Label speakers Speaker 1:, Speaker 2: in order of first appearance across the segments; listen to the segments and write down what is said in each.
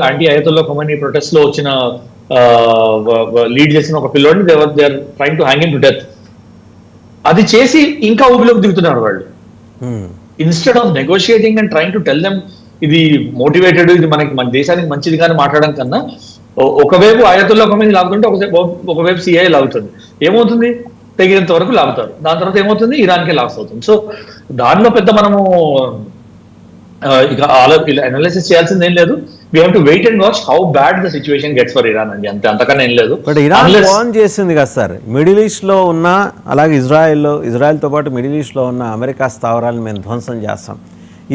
Speaker 1: Anti Ayatollah Khomeini protest లో వచ్చిన lead చేసిన ఒక పిల్లోడిని they are trying to hang him to death. అది చేసి ఇంకా ఊపిలోకి దిగుతున్నారు వాళ్ళు. Instead of negotiating and trying to tell them ఇది మోటివేటెడ్, ఇది మన దేశానికి మంచిది కానీ మాట్లాడడం కన్నా ఒకవైపు అయతుల్లా ఖొమైనీ లాగుతుంటే ఒకవైపు సిఐ లాగుతుంది. ఏమవుతుంది? తెగినంత వరకు లాగుతారు. దాని తర్వాత ఏమవుతుంది? ఇరాన్కే లాస్ అవుతుంది. సో దానిలో పెద్ద మనము ఇక అనాలిసిస్ చేయాల్సింది ఏం లేదు. We have to wait and watch how bad the situation gets for Iran అండి, అంతకన్నా ఏం లేదు.
Speaker 2: బట్ ఇరాన్ వార్న్ చేసింది కదా సార్, మిడిల్ ఈస్ట్ లో ఉన్న, అలాగే ఇజ్రాయెల్తో పాటు మిడిల్ ఈస్ట్ లో ఉన్న అమెరికా స్థావరాలను మేము ధ్వంసం చేస్తాం.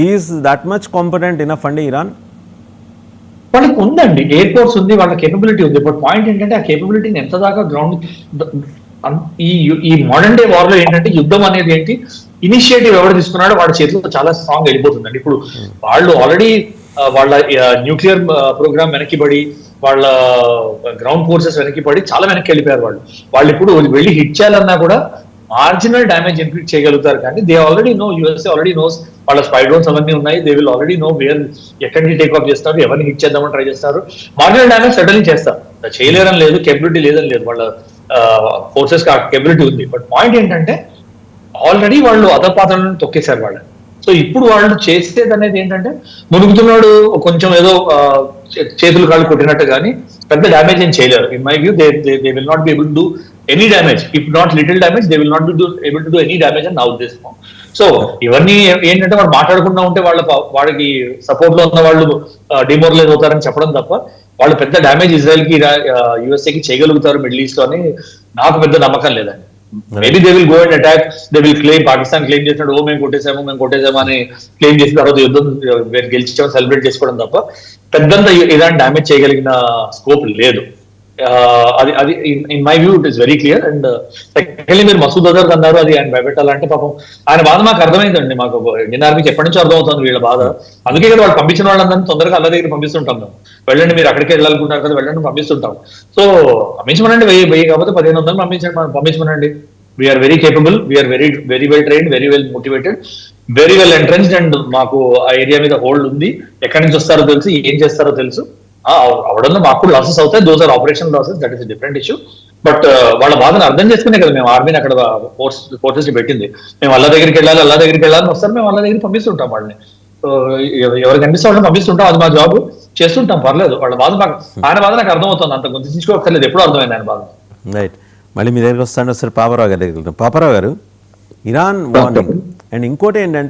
Speaker 2: Is that much competent enough అండి ఇరాన్?
Speaker 1: వాళ్ళకి ఉందండి, ఎయిర్ ఫోర్స్ ఉంది, వాళ్ళ కేపబిలిటీ ఉంది. బట్ పాయింట్ ఏంటంటే ఆ కేపబిలిటీని ఎంత దాకా గ్రౌండ్ ఈ మోడర్న్ డే వార్ లో ఏంటంటే యుద్ధం అనేది ఏంటి, ఇనిషియేటివ్ ఎవరు తీసుకున్నాడో వాడి చేతిలో చాలా స్ట్రాంగ్ వెళ్ళిపోతుందండి. ఇప్పుడు వాళ్ళు ఆల్రెడీ వాళ్ళ న్యూక్లియర్ ప్రోగ్రామ్ వెనక్కిపడి, వాళ్ళ గ్రౌండ్ ఫోర్సెస్ వెనక్కిపడి చాలా వెనక్కి వెళ్ళిపోయారు. వాళ్ళు ఇప్పుడు వెళ్ళి హిట్ చేయాలన్నా కూడా మార్జినల్ డ్యామేజ్ ఇన్ఫ్లిక్ట్ చేయగలుగుతారు. కానీ they already know, USA already knows, వాళ్ళ స్పై డ్రోన్స్ అవన్నీ ఉన్నాయి. They will already know where ఎక్కడి నుంచి టేక్ ఆఫ్ చేస్తారు, ఎవరిని హిట్ చేద్దామని ట్రై చేస్తారు. మార్జినల్ డ్యామేజ్ సడన్లీ చేస్తారు, చేయలేరని లేదు, కేపబిలిటీ లేదని లేదు, వాళ్ళ ఫోర్సెస్ కి ఆ కేపబిలిటీ ఉంది. బట్ పాయింట్ ఏంటంటే ఆల్రెడీ వాళ్ళు అధపాతాలను తొక్కేశారు వాళ్ళని. సో ఇప్పుడు వాళ్ళు చేసేది అనేది ఏంటంటే, మునుగుతున్నాడు కొంచెం ఏదో చేతులు కాళ్ళు కొట్టినట్టు కానీ పెద్ద డ్యామేజ్ ఏం చేయలేరు. In my view they will not be able to do any damage. If not little damage, they will not be able to do any damage అని నా ఉద్దేశం. సో ఇవన్నీ ఏంటంటే వాళ్ళు మాట్లాడుకుంటూ ఉంటే వాడికి సపోర్ట్ లో ఉన్న వాళ్ళు డిమోరలైజ్ అవుతారని చెప్పడం తప్ప వాళ్ళు పెద్ద డ్యామేజ్ ఇజ్రాయెల్ కి యుఎస్ఏకి చేయగలుగుతారు మిడిల్ ఈస్ట్ లో అని నాకు పెద్ద నమ్మకం లేదండి. Maybe they will go and attack, they will claim, Pakistan claim చేసినట్టు మేము కొట్టేసాము అని క్లెయిమ్ చేసిన తర్వాత యుద్ధం గెలిచామని సెలబ్రేట్ చేసుకోవడం తప్ప పెద్దంత ఇరాన్ డ్యామేజ్ చేయగలిగిన స్కోప్ లేదు. అది in my view it is very clear. And secondly మీరు మసూద్ అజర్ అన్నారు, అది ఆయన భయపెట్టాలంటే పాపం ఆయన బాధ మాకు అర్థమైందండి. మాకు ఇండియన్ ఆర్మీకి ఎప్పటి నుంచో అర్థమవుతుంది వీళ్ళ బాధ. అందుకే కదా వాళ్ళు పంపించిన వాళ్ళందరినీ తొందరగా అల్ల దగ్గర పంపిస్తుంటాం. మేము వెళ్ళండి, మీరు అక్కడికి వెళ్ళాలనుకుంటారు కదా, వెళ్ళండి పంపిస్తుంటాం. సో పంపించమనండి, 1000 కాకపోతే 1500 పంపించమనండి. We are very capable, we are very well trained, very well motivated, very well entrenched. And మాకు ఆ ఏరియా మీద హోల్డ్ ఉంది. ఎక్కడి నుంచి వస్తారో తెలుసు, ఏం చేస్తారో తెలుసు. అవడంలో మాకు లాసెస్ అవుతాయి, those are operation losses, that is different issue. But వాళ్ళ బాధను అర్థం చేసుకునే కదా మేము ఆర్మీని అక్కడ ఫోర్సెస్ పెట్టింది. మేము అల్ల దగ్గరికి వెళ్ళాలని వస్తారు, మేము అల్ల దగ్గర పంపిస్తుంటాం వాళ్ళని. ఎవరికి కనిపిస్తే వాళ్ళని పంపిస్తుంటాం, అది మా జాబ్, చేస్తుంటాం, పర్లేదు. వాళ్ళ బాధ ఆయన బాధ నాకు అర్థమవుతుంది, అంత గుర్తించుకోకర్లేదు, ఎప్పుడు అర్థమైంది ఆయన బాధ.
Speaker 2: రైట్, మళ్ళీ మీ దగ్గరికి వస్తాను సార్. పాపారావు గారి దగ్గర. పాపారావు గారు, ఇరాన్ వార్నింగ్ అండ్ ఇంకోటి ఏంటంటే